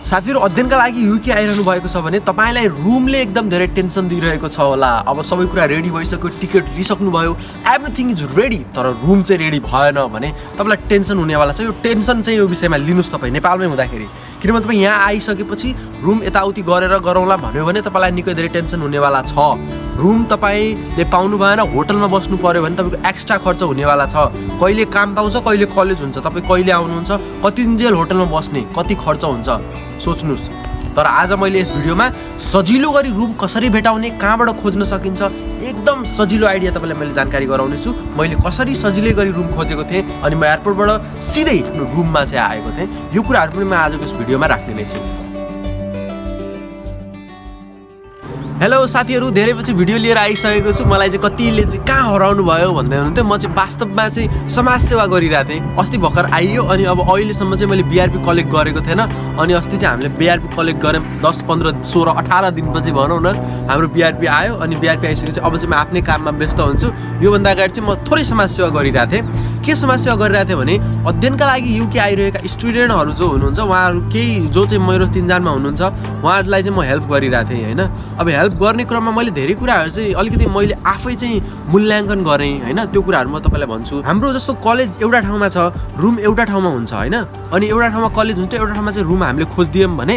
साथीहरु अध्ययनका लागि युके आइरहनु भएको छ भने तपाईलाई रुमले एकदम धेरै टेन्सन दिइरहेको छ होला। अब सबै कुरा रेडी भइसक्यो, टिकट लिइसक्नु भयो, एभ्रिथिङ इज रेडी, तर रुम चाहिँ रेडी भएन भने तपाईलाई टेन्सन हुनेवाला छ। यो टेन्सन चाहिँ यो विषयमा लिनुस् तपाई नेपालमै हुँदाखेरि। किनभने तपाई यहाँ आइसकेपछि रुम यताउति गरेर गरौँला भन्यो भने तपाईलाई निकै धेरै टेन्सन हुनेवाला छ। रुम तपाईले पाउनु भएन, होटलमा बस्नु पर्यो भने तपाईको एक्स्ट्रा खर्च हुनेवाला छ। कहिले काम पाउँछ, कहिले कलेज हुन्छ, तपाई कहिले आउनुहुन्छ, कति दिनजेल होटलमा बस्ने, कति खर्च हुन्छ सोच्नुस्। तर आज मैले यस भिडियोमा सजिलो गरी रुम कसरी भेटाउने, कहाँबाट खोज्न सकिन्छ, एकदम सजिलो आइडिया तपाईलाई मैले जानकारी गराउने छु। मैले कसरी सजिलै गरी रुम खोजेको थिएँ अनि म एयरपोर्टबाट सिधै रुममा चाहिँ आएको थिएँ। यो कुराहरू पनि म आजको यस भिडियोमा राख्ने नै छु। हेलो साथीहरु, धेरै पछि भिडियो लिएर आइसकेको छु। मलाई चाहिँ कतिले चाहिँ कहाँ हराउनु भयो भन्दै हुनुहुन्थ्यो। म चाहिँ वास्तवमा चाहिँ समाजसेवा गरिरहेको थिएँ। अस्ति भर्खर आइयो अनि अब अहिलेसम्म चाहिँ मैले बिआरपी कलेक्ट गरेको थिएन। अनि अस्ति चाहिँ हामीले बिआरपी कलेक्ट गऱ्यौँ। 10, 15, 16, 18 दिनपछि भनौँ न हाम्रो बिआरपी आयो। अनि बिआरपी आइसकेपछि अब चाहिँ म आफ्नै काममा व्यस्त हुन्छु। योभन्दा अगाडि चाहिँ म थोरै समाजसेवा गरिरहेको थिएँ। के समाजसेवा गरिरहेको थिएँ भने अध्ययनका लागि युके आइरहेका स्टुडेन्टहरू जो हुनुहुन्छ, उहाँहरू केही जो चाहिँ मेरो चिन्जानमा हुनुहुन्छ, उहाँहरूलाई चाहिँ म हेल्प गरिरहेको थिएँ होइन। अब हेल्प गर्ने क्रममा मैले धेरै कुराहरू चाहिँ अलिकति मैले आफै चाहिँ मूल्याङ्कन गरेँ होइन। त्यो कुराहरू म तपाईँलाई भन्छु। हाम्रो जस्तो कलेज एउटा ठाउँमा छ, रुम एउटा ठाउँमा हुन्छ होइन। अनि एउटा ठाउँमा कलेज हुन्छ, एउटा ठाउँमा चाहिँ रुम हामीले खोजिदियौँ भने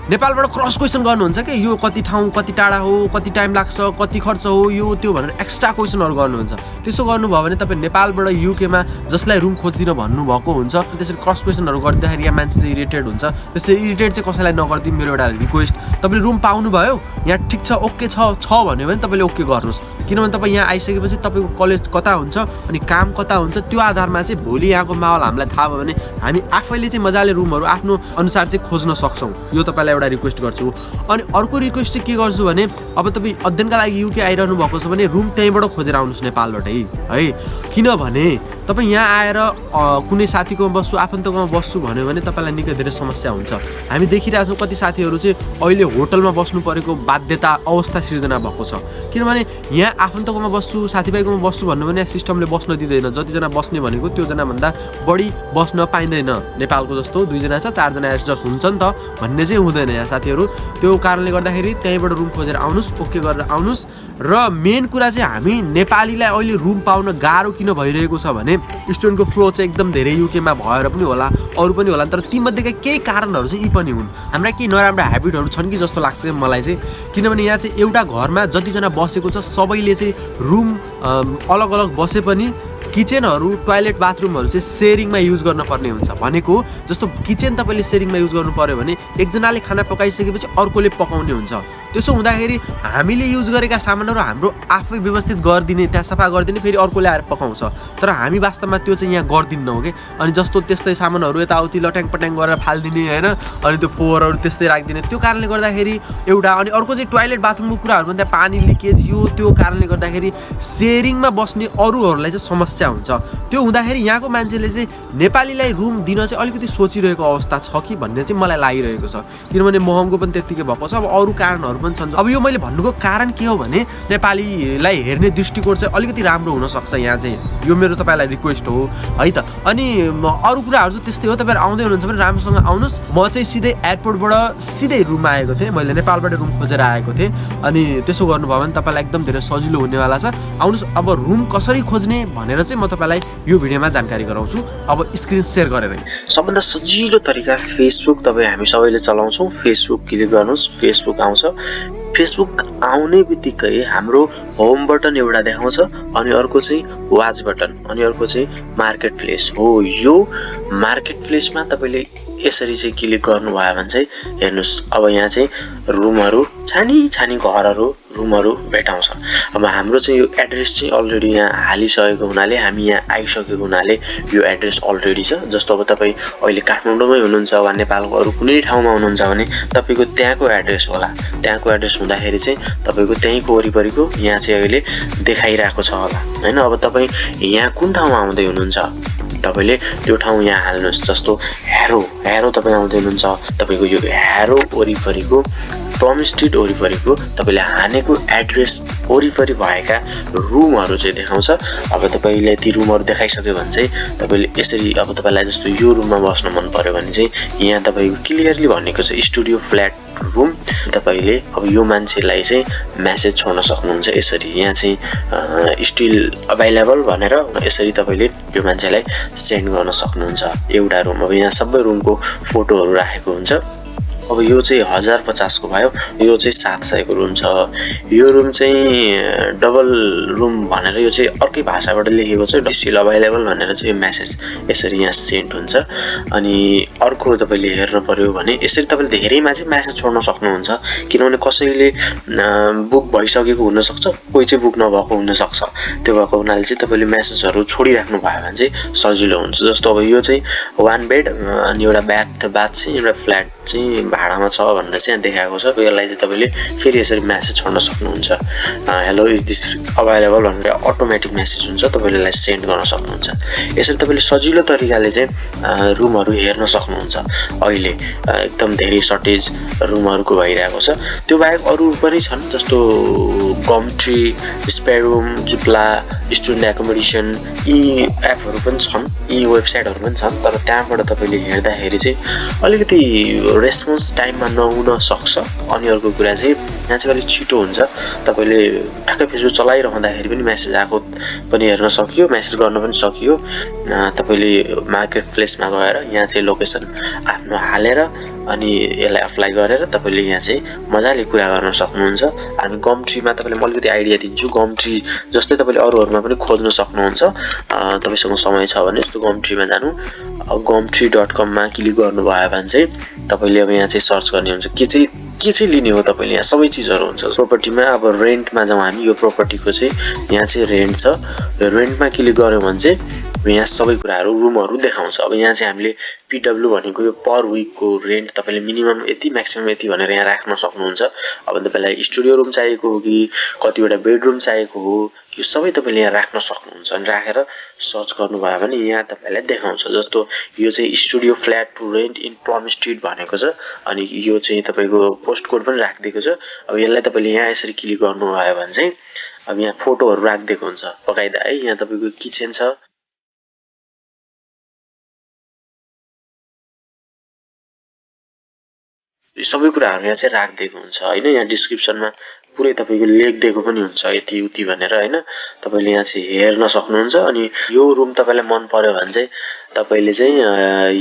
नेपालबाट क्रस क्वेसन गर्नुहुन्छ कि यो कति ठाउँ, कति टाढा हो, कति टाइम लाग्छ, कति खर्च हो, यो त्यो भनेर एक्स्ट्रा क्वेसनहरू गर्नुहुन्छ। त्यसो गर्नुभयो भने तपाईँ नेपालबाट युकेमा जसलाई रुम खोजिदिन भन्नुभएको हुन्छ, त्यसरी क्रस क्वेसनहरू गर्दाखेरि यहाँ मान्छे चाहिँ इरिटेट हुन्छ। त्यसरी इरिटेट चाहिँ कसैलाई नगरिदिनु, मेरो एउटा रिक्वेस्ट। तपाईँले रुम पाउनुभयो, यहाँ ठिक छ, ओके छ भन्यो भने तपाईँले ओके गर्नुहोस्। किनभने तपाईँ यहाँ आइसकेपछि तपाईँको कलेज कता हुन्छ अनि काम कता हुन्छ, त्यो आधारमा चाहिँ भोलि यहाँको माहौल हामीलाई थाहा भयो भने हामी आफैले चाहिँ मजाले रुमहरू आफ्नो अनुसार चाहिँ खोज्न सक्छौँ। यो तपाईँलाई एउटा रिक्वेस्ट गर्छु। अनि अर्को रिक्वेस्ट चाहिँ के गर्छु भने अब तपाईँ अध्ययनका लागि युके आइरहनु भएको छ भने रुम त्यहीँबाट खोजेर आउनुहोस् नेपालबाटै है। किनभने तपाईँ यहाँ आएर कुनै साथीकोमा बस्छु, आफन्तकोमा बस्छु भन्यो भने तपाईँलाई निकै धेरै समस्या हुन्छ। हामी देखिरहेछौँ कति साथीहरू चाहिँ अहिले होटलमा बस्नु परेको बाध्यता अवस्था सिर्जना भएको छ। किनभने यहाँ आफन्तकोमा बस्छु, साथीभाइकोमा बस्छु भन्नु भने सिस्टमले बस्न दिँदैन। जतिजना बस्ने भनेको त्योजनाभन्दा बढी बस्न पाइँदैन। नेपालको जस्तो 2 जना छ, 4 जना एडजस्ट हुन्छ नि त भन्ने चाहिँ हुँदैन यहाँ साथीहरू। त्यो कारणले गर्दाखेरि त्यहीँबाट रुम खोजेर आउनुहोस्, ओके गरेर आउनुहोस्। र मेन कुरा चाहिँ हामी नेपालीलाई अहिले रुम पाउन गाह्रो किन भइरहेको छ भने स्टुडेन्टको फ्लो चाहिँ एकदम धेरै युकेमा भएर पनि होला, अरू पनि होला। तर तीमध्येका केही कारणहरू चाहिँ यी पनि हुन्। हाम्रा केही नराम्रो ह्याबिटहरू छन् कि जस्तो लाग्छ मलाई चाहिँ। किनभने यहाँ चाहिँ एउटा घरमा जतिजना बसेको छ सबैले चाहिँ रुम अलग अलग बसे पनि किचनहरू, टोयलेट, बाथरुमहरू चाहिँ सेयरिङमा युज गर्न पर्ने हुन्छ। भनेको जस्तो किचन तपाईँले सेयरिङमा युज गर्नु पर्यो भने एकजनाले खाना पकाइसकेपछि अर्कोले पकाउने हुन्छ। त्यसो हुँदाखेरि हामीले युज गरेका सामानहरू हाम्रो आफै व्यवस्थित गरिदिने, त्यहाँ सफा गरिदिने, फेरि अर्कोले आएर पकाउँछ। तर हामी वास्तवमा त्यो चाहिँ यहाँ गर्दिन्नौँ कि। अनि जस्तो त्यस्तै सामानहरू यताउति लट्याङ पट्याङ गरेर फालिदिने होइन, अनि त्यो फोहोरहरू त्यस्तै राखिदिने। त्यो कारणले गर्दाखेरि एउटा। अनि अर्को चाहिँ टोयलेट बाथरुमको कुराहरू त्यहाँ पानी लिकेज, यो त्यो कारणले गर्दाखेरि सेयरिङमा बस्ने अरूहरूलाई चाहिँ समस्या हुन्छ। त्यो हुँदाखेरि यहाँको मान्छेले चाहिँ नेपालीलाई रुम दिन चाहिँ अलिकति सोचिरहेको अवस्था छ कि भन्ने चाहिँ मलाई लागिरहेको छ। किनभने महँगो पनि त्यत्तिकै भएको छ। अब अरू कारणहरू पनि छन्। अब यो मैले भन्नुको कारण के हो भने नेपालीलाई हेर्ने दृष्टिकोण चाहिँ अलिकति राम्रो हुनसक्छ यहाँ चाहिँ। यो मेरो तपाईँलाई रिक्वेस्ट हो है त। अनि अरू कुराहरू चाहिँ त्यस्तै हो। तपाईँहरू आउँदै हुनुहुन्छ भने राम्रोसँग आउनुहोस्। म चाहिँ सिधै एयरपोर्टबाट सिधै रुममा आएको थिएँ। मैले नेपालबाट रुम खोजेर आएको थिएँ। अनि त्यसो गर्नुभयो भने तपाईँलाई एकदम धेरै सजिलो हुनेवाला छ। आउनुहोस्। अब रुम कसरी खोज्ने भनेर चाहिँ म तपाईँलाई यो भिडियोमा जानकारी गराउँछु। अब स्क्रिन सेयर गरेर सबभन्दा सजिलो तरिका फेसबुक तपाईँ हामी सबैले चलाउँछौँ। फेसबुक क्लिक गर्नुहोस्, फेसबुक आउँछ। फेसबुक आउने बित्तिकै हाम्रो होम बटन एउटा देखाउँछ, अनि अर्को चाहिँ वाच बटन, अनि अर्को चाहिँ मार्केट प्लेस हो। यो मार्केट प्लेसमा तपाईँले यसरी चाहिँ क्लिक गर्नुभयो भने चाहिँ हेर्नुहोस्, अब यहाँ चाहिँ रुमहरू, छानी छानी घरहरू, रुमहरू भेटाउँछ। अब हाम्रो चाहिँ यो एड्रेस चाहिँ अलरेडी यहाँ हालिसकेको हुनाले, हामी यहाँ आइसकेको हुनाले यो एड्रेस अलरेडी छ। जस्तो अब तपाईँ अहिले काठमाडौँमै हुनुहुन्छ वा नेपालको अरू कुनै ठाउँमा हुनुहुन्छ भने तपाईँको त्यहाँको एड्रेस होला। त्यहाँको एड्रेस हुँदाखेरि चाहिँ तपाईँको त्यहीँको वरिपरिको यहाँ चाहिँ अहिले देखाइरहेको छ होला होइन। अब तपाईँ यहाँ कुन ठाउँमा आउँदै हुनुहुन्छ तपाईले त्यो ठाउँ यहाँ हाल्नुहोस्। जस्तो ह्यारो तपाईँ आउँदै हुनुहुन्छ, तपाईँको यो ह्यारो वरिपरिको प्लम स्ट्रिट वरिपरिको तपाईँले हानेको एड्रेस वरिपरि भएका रुमहरू चाहिँ देखाउँछ। अब तपाईँले ती रुमहरू देखाइसक्यो भने चाहिँ तपाईँले यसरी अब तपाईँलाई जस्तो यो रुममा बस्न मन पर्यो भने चाहिँ यहाँ तपाईँको क्लियरली भनेको छ स्टुडियो फ्ल्याट रुम। तपाईँले अब यो मान्छेलाई चाहिँ मेसेज छोड्न सक्नुहुन्छ यसरी, यहाँ चाहिँ स्टिल अभाइलेबल भनेर यसरी तपाईँले यो मान्छेलाई सेन्ड गर्न सक्नुहुन्छ एउटा रुम। अब यहाँ सबै रुमको फोटोहरू राखेको हुन्छ। अब यो चाहिँ 1050 को भयो, यो चाहिँ 700 को रुम छ। यो रुम चाहिँ डबल रुम भनेर यो चाहिँ अर्कै भाषाबाट लेखेको छ, स्टिल अभाइलेबल भनेर चाहिँ यो मेसेज यसरी यहाँ सेन्ड हुन्छ। अनि अर्को तपाईँले हेर्न पर्यो भने यसरी तपाईँले धेरैमा चाहिँ मेसेज छोड्न सक्नुहुन्छ, किनभने कसैले बुक भइसकेको हुनसक्छ, कोही चाहिँ बुक नभएको हुनसक्छ। त्यो भएको हुनाले चाहिँ तपाईँले मेसेजहरू छोडिराख्नु भयो भने चाहिँ सजिलो हुन्छ। जस्तो अब यो चाहिँ 1 बेड अनि एउटा बाथ चाहिँ एउटा फ्ल्याट चाहिँ भाडामा छ भनेर चाहिँ यहाँ देखाएको छ। यसलाई चाहिँ तपाईँले फेरि यसरी मेसेज छोड्न सक्नुहुन्छ, हेलो इज दिस अभाइलेबल भनेर अटोमेटिक मेसेज हुन्छ, तपाईँले यसलाई सेन्ड गर्न सक्नुहुन्छ। यसरी तपाईँले सजिलो तरिकाले चाहिँ रुमहरू हेर्न सक्नुहुन्छ। अहिले एकदम धेरै सर्टेज रुमहरूको भइरहेको छ। त्यो बाहेक अरू पनि छन्, जस्तो गमट्री, स्पेयररुम, जुप्ला, स्टुडेन्ट एकोमोडेसन, यी एपहरू पनि छन्, यी वेबसाइटहरू पनि छन्। तर त्यहाँबाट तपाईँले हेर्दाखेरि चाहिँ अलिकति रेस्पोन्स टाइममा नहुन सक्छ। अनि अर्को कुरा चाहिँ यहाँ चाहिँ अलिक छिटो हुन्छ, तपाईँले ठ्याक्कै फेसबुक चलाइरहँदाखेरि पनि मेसेज आएको पनि हेर्न सकियो, मेसेज गर्न पनि सकियो। तपाईँले मार्केट प्लेसमा गएर यहाँ चाहिँ लोकेसन आफ्नो हालेर अनि यसलाई अप्लाई गरेर तपाईँले यहाँ चाहिँ मजाले कुरा गर्न सक्नुहुन्छ। हामी गमट्रीमा तपाईँले म अलिकति आइडिया दिन्छु। गमट्री जस्तै तपाईँले अरूहरूमा पनि खोज्न सक्नुहुन्छ, तपाईँसँग समय छ भने। जस्तो गमट्रीमा जानु, gumtree.com मा क्लिक गर्नुभयो भने चाहिँ तपाईँले अब यहाँ चाहिँ सर्च गर्ने हुन्छ के चाहिँ लिने हो तपाईँले। यहाँ सबै चिजहरू हुन्छ। प्रोपर्टीमा अब रेन्टमा जाउँ हामी, यो प्रोपर्टीको चाहिँ यहाँ चाहिँ रेन्ट छ। यो रेन्टमा क्लिक गऱ्यो भने चाहिँ यहाँ सबै कुराहरू रुमहरू देखाउँछ। अब यहाँ चाहिँ हामीले PW भनेको यो पर विकको रेन्ट तपाईँले मिनिमम यति म्याक्सिमम यति भनेर यहाँ राख्न सक्नुहुन्छ। अब तपाईँलाई स्टुडियो रुम चाहिएको हो कि कतिवटा बेडरुम चाहिएको हो, यो सबै तपाईँले यहाँ राख्न सक्नुहुन्छ। अनि राखेर सर्च गर्नुभयो भने यहाँ तपाईँलाई देखाउँछ। जस्तो यो चाहिँ studio flat to rent in Plum Street भनेको छ, अनि यो चाहिँ तपाईँको पोस्ट कोड पनि राखिदिएको छ। अब यसलाई तपाईँले यहाँ यसरी क्लिक गर्नुभयो भने चाहिँ अब यहाँ फोटोहरू राखिदिएको हुन्छ बकाइदा है। यहाँ तपाईँको किचन छ, सबै कुराहरू यहाँ चाहिँ राखिदिएको हुन्छ होइन। यहाँ डिस्क्रिप्सनमा पुरै तपाईँको लेखिदिएको पनि हुन्छ यति उति भनेर होइन। तपाईँले यहाँ चाहिँ हेर्न सक्नुहुन्छ। अनि यो रुम तपाईँलाई मन पर्यो भने चाहिँ तपाईँले चाहिँ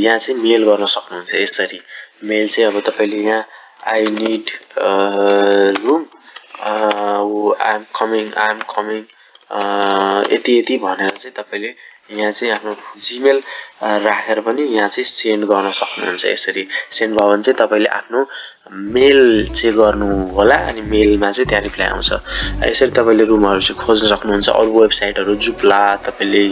यहाँ चाहिँ मेल गर्न सक्नुहुन्छ। यसरी मेल चाहिँ अब तपाईँले यहाँ I need room, I am coming यति भनेर चाहिँ तपाईँले यहाँ चाहिँ आफ्नो जिमेल राखेर पनि यहाँ चाहिँ सेन्ड गर्न सक्नुहुन्छ। यसरी सेन्ड भयो भने चाहिँ तपाईँले आफ्नो मेल चाहिँ गर्नु होला, अनि मेलमा चाहिँ त्यहाँ रिप्लाई आउँछ। यसरी तपाईँले रुमहरू चाहिँ खोज्न सक्नुहुन्छ। अरू वेबसाइटहरू जुप्ला, तपाईँले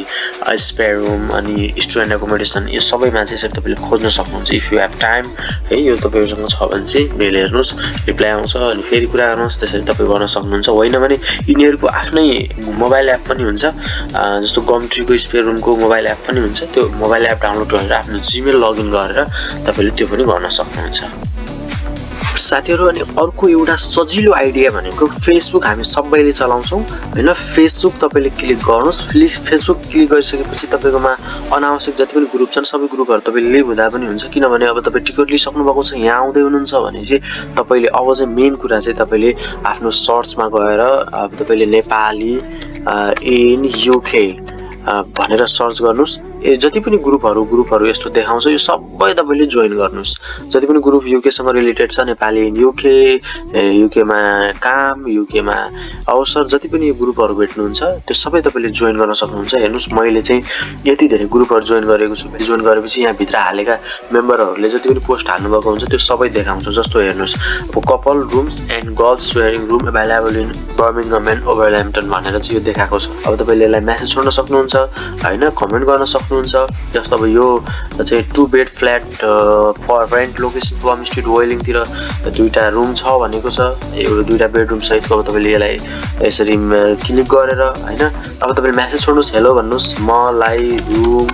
स्पेयर रुम अनि स्टुडेन्ट एकोमोडेसन, यो सबैमा चाहिँ यसरी तपाईँले खोज्न सक्नुहुन्छ। इफ यु हेभ टाइम है, यो तपाईँसँग छ भने चाहिँ मेल हेर्नुहोस्, रिप्लाई आउँछ अनि फेरि कुरा गर्नुहोस्। त्यसरी तपाईँ गर्न सक्नुहुन्छ। होइन भने यिनीहरूको आफ्नै मोबाइल एप पनि हुन्छ, जस्तो गमट्रीको स्पेयर रुमको मोबाइल एप पनि हुन्छ। त्यो मोबाइल एप डाउनलोड गरेर आफ्नो जिमेल लगइन गरेर तपाईँले त्यो पनि गर्न सक्नुहुन्छ साथीहरू। अनि अर्को एउटा सजिलो आइडिया भनेको फेसबुक हामी सबैले चलाउँछौँ होइन। फेसबुक तपाईँले क्लिक गर्नुहोस्। फेसबुक क्लिक गरिसकेपछि तपाईँकोमा अनावश्यक जति पनि ग्रुप छन् सबै ग्रुपहरू तपाईँले लिभ हुँदा पनि हुन्छ। किनभने अब तपाईँ टिकट लिइसक्नु भएको छ, यहाँ आउँदै हुनुहुन्छ भने चाहिँ तपाईँले अब चाहिँ मेन कुरा चाहिँ तपाईँले आफ्नो सर्चमा गएर अब तपाईँले नेपाली इन युके भनेर सर्च गर्नुहोस्। जति पनि ग्रुपहरू यस्तो देखाउँछ, यो सबै तपाईँले जोइन गर्नुहोस्। जति पनि ग्रुप युकेसँग रिलेटेड छ, नेपाली इन युकेमा काम, युकेमा अवसर, जति पनि यो ग्रुपहरू भेट्नुहुन्छ त्यो सबै तपाईँले जोइन गर्न सक्नुहुन्छ। हेर्नुहोस्, मैले चाहिँ यति धेरै ग्रुपहरू जोइन गरेको छु। जोइन गरेपछि यहाँ भित्र हालेका मेम्बरहरूले जति पनि पोस्ट हाल्नुभएको हुन्छ त्यो सबै देखाउँछ। जस्तो हेर्नुहोस्, अब couple rooms and girls sharing room available in Birmingham and Wolverhampton भनेर चाहिँ यो देखाएको छ। अब तपाईँले यसलाई मेसेज छोड्न सक्नुहुन्छ होइन, कमेन्ट गर्न सक्नुहुन्छ। जस्तो अब यो चाहिँ 2 bed flat for rent location Plum Street वेलिङतिर 2टा रुम छ भनेको छ, एउटा 2टा बेडरुम सहितको। अब तपाईँले यसलाई यसरी क्लिक गरेर होइन, अब तपाईँले मेसेज छोड्नुहोस्, हेलो भन्नुहोस्, मलाई रुम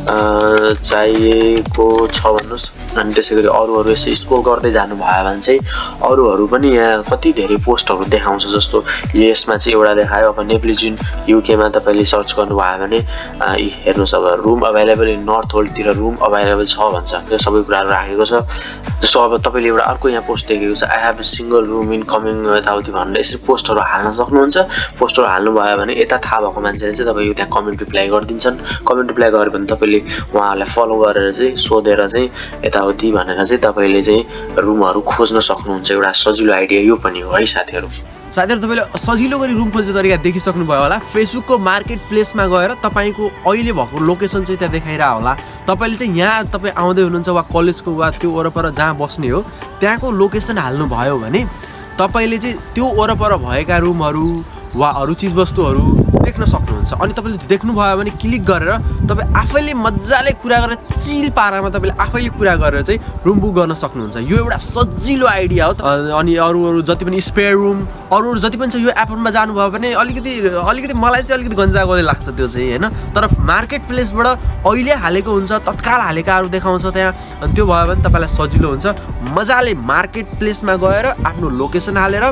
चाहिएको छ भन्नुहोस्। अनि त्यसै गरी अरूहरू यसो स्क्रोल गर्दै जानुभयो भने चाहिँ अरूहरू पनि यहाँ कति धेरै पोस्टहरू देखाउँछ। जस्तो यसमा चाहिँ एउटा देखायो, अब नेप्लिजिन युकेमा तपाईँले सर्च गर्नुभयो भने हेर्नुहोस् अब रुम अभाइलेबल इन नर्थ होल्डतिर रुम अभाइलेबल छ भन्छ। यो सबै कुराहरू राखेको छ। जस्तो अब तपाईँले एउटा अर्को यहाँ पोस्ट देखेको छ, I have a single room in coming यताउति भनेर यसरी पोस्टहरू हाल्न सक्नुहुन्छ। पोस्टहरू हाल्नुभयो भने यता थाहा भएको मान्छेले चाहिँ तपाईँको त्यहाँ कमेन्ट रिप्लाई गरिदिन्छन्। कमेन्ट रिप्लाई गऱ्यो भने तपाईँले उहाँहरूलाई फलो गरेर चाहिँ सोधेर चाहिँ यताउति भनेर चाहिँ तपाईँले चाहिँ रुमहरू खोज्न सक्नुहुन्छ। एउटा सजिलो आइडिया यो पनि हो है साथीहरू। साथीहरू तपाईँले सजिलो गरी रुम खोज्ने तरिका देखिसक्नुभयो होला। फेसबुकको मार्केट प्लेसमा गएर तपाईँको अहिले भएको लोकेसन चाहिँ त्यहाँ देखाइरह होला। तपाईँले चाहिँ यहाँ तपाईँ आउँदै हुनुहुन्छ वा कलेजको वा त्यो वरपर जहाँ बस्ने हो त्यहाँको लोकेसन हाल्नुभयो भने तपाईँले चाहिँ त्यो वरपर भएका रुमहरू वा अरू चिजवस्तुहरू देख्न सक्नुहुन्छ। अनि तपाईँले देख्नुभयो भने क्लिक गरेर तपाईँ आफैले मजाले कुरा गरेर चिल पारामा तपाईँले आफैले कुरा गरेर चाहिँ रुम बुक गर्न सक्नुहुन्छ। यो एउटा सजिलो आइडिया हो। अनि अरू जति पनि स्पेयर रुम अरू जति पनि छ यो एपमा जानुभयो भने अलिकति मलाई चाहिँ अलिकति गन्जा गर्दै लाग्छ त्यो चाहिँ होइन। तर मार्केट प्लेसबाट अहिले हालेको हुन्छ, तत्काल हालेकाहरू देखाउँछ त्यहाँ। अनि त्यो भयो भने तपाईँलाई सजिलो हुन्छ। मजाले मार्केट प्लेसमा गएर आफ्नो लोकेसन हालेर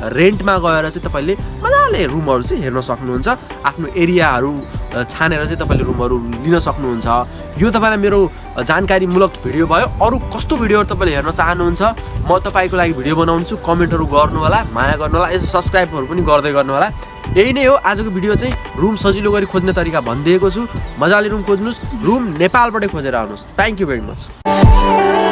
रेन्टमा गएर चाहिँ तपाईँले मजाले रुमहरू चाहिँ हेर्न सक्नुहुन्छ। आफ्नो एरियाहरू छानेर चाहिँ तपाईँले रुमहरू लिन सक्नुहुन्छ। यो तपाईँलाई मेरो जानकारीमूलक भिडियो भयो। अरू कस्तो भिडियोहरू तपाईँले हेर्न चाहनुहुन्छ म तपाईँको लागि भिडियो बनाउँछु। कमेन्टहरू गर्नु होला, माया गर्नु होला, यसो सब्सक्राइबहरू पनि गर्दै गर्नु होला। यही नै हो आजको भिडियो चाहिँ। रुम सजिलो गरी खोज्ने तरिका भनिदिएको छु। मजाले रुम खोज्नुहोस्। रुम नेपालबाटै खोजेर आउनुहोस्। Thank you very much.